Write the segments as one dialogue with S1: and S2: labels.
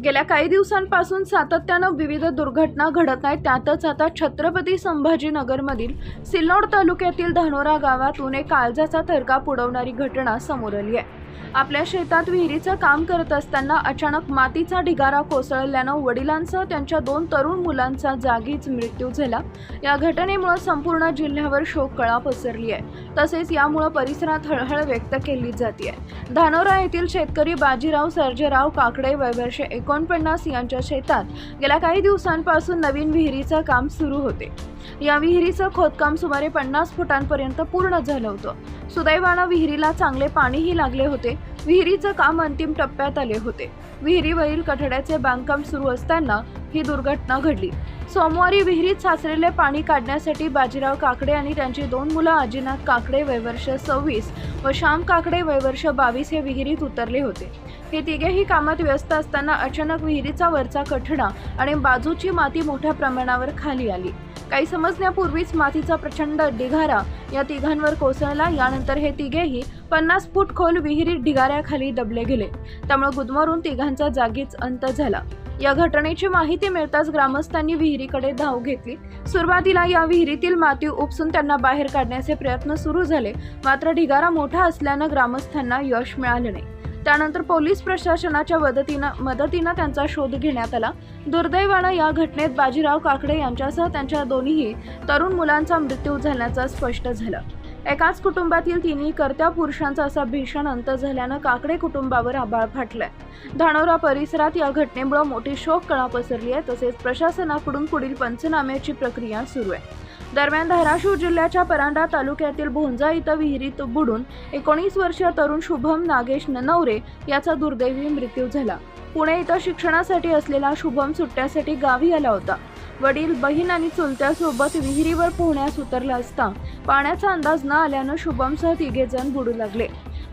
S1: गेल्या काही दिवसांपासून सातत्यानं विविध दुर्घटना घडत आहेत. त्यातच आता छत्रपती संभाजीनगरमधील सिल्लोड तालुक्यातील धानोरा गावातून एक काळजाचा थरकाप उडवणारी घटना समोर आली आहे. आपल्या शेतात विहिरीचं काम करत असताना अचानक मातीचा ढिगारा कोसळल्यानं वडिलांसह त्यांच्या 2 तरुण मुलांचा जागीच मृत्यू झाला. या घटनेमुळे संपूर्ण जिल्ह्यावर शोककळा पसरली आहे. तसेच यामुळे परिसरात हळहळ व्यक्त केली जाते. धानोरा येथील शेतकरी बाजीराव सर्जेराव काकडे वय वर्ष 49 यांच्या शेतात गेल्या काही दिवसांपासून नवीन विहिरीचं काम सुरू होते. या विहिरीचं खोदकाम सुमारे 50 फुटांपर्यंत पूर्ण झालं होतं. सुदैवानं विहिरीला चांगले पाणीही लागले होते. विहिरीचं काम अंतिम टप्प्यात आले होते. विहिरीवरील कठड्याचे बांधकाम सुरू असताना ही दुर्घटना घडली. सोमवारी विहिरीत साचलेले पाणी काढण्यासाठी बाजीराव काकडे आणि त्यांची 2 मुलं आजीनाथ काकडे वय वर्ष 26 व श्याम काकडे वय वर्ष 22 हे विहिरीत उतरले होते. हे तिघेही कामात व्यस्त असताना अचानक विहिरीचा वरचा कठडा आणि बाजूची माती मोठ्या प्रमाणावर खाली आली. काही समजण्यापूर्वीच मातीचा प्रचंड ढिगारा या तिघांवर कोसळला. यानंतर हे तिघेही 50 फूट खोल विहिरीत ढिगाऱ्याखाली दबले गेले. त्यामुळे गुदमरून तिघांचा जागीच अंत झाला. या घटनेची माहिती मिळताच ग्रामस्थांनी विहिरीकडे धाव घेतली. सुरुवातीला या विहिरीतील माती उपसून त्यांना बाहेर काढण्याचे प्रयत्न सुरू झाले. मात्र ढिगारा मोठा असल्यानं ग्रामस्थांना यश मिळालं नाही. त्यानंतर पोलीस प्रशासनाच्या मदतीनं त्यांचा शोध घेण्यात आला. दुर्दैवानं या घटनेत बाजीराव काकडे यांच्यासह त्यांच्या दोन्ही तरुण मुलांचा मृत्यू झाल्याचं स्पष्ट झालं. एकाच कुटुंबातील 3 कर्त्या पुरुषांचा असा भीषण अंत झाल्यानं काकडे कुटुंबावर आभाळ फाटलंय. धानोरा परिसरात या घटनेमुळे मोठी शोककळा पसरली आहे. तसेच प्रशासनाकडून पुढील पंचनाम्याची प्रक्रिया सुरू आहे. दरम्यान धाराशिव जिल्ह्याच्या परांडा तालुक्यातील भोंजा इथं विहिरीत बुडून 19 वर्षीय तरुण शुभम नागेश ननवरे याचा दुर्दैवी मृत्यू झाला. पुणे इथं शिक्षणासाठी असलेला शुभम सुट्ट्यासाठी गावी आला होता. वडील, बहीण आणि चुलत्यासोबत विहिरीवर पोहण्यास उतरला असता पाण्याचा अंदाज न आल्यानं शुभमसह 3 जण बुडू लागले.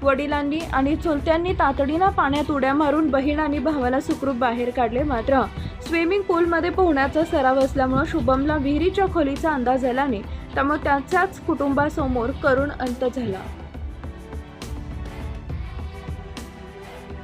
S1: वडिलांनी आणि चुलत्यांनी तातडीनं पाण्यात उड्या मारून बहीण आणि भावाला सुखरूप बाहेर काढले. मात्र स्विमिंग पूलमध्ये पोहण्याचा सराव असल्यामुळे शुभमला विहिरीच्या खोलीचा अंदाज आला नाही. त्यामुळे त्याच्याच कुटुंबासमोर करुण अंत झाला.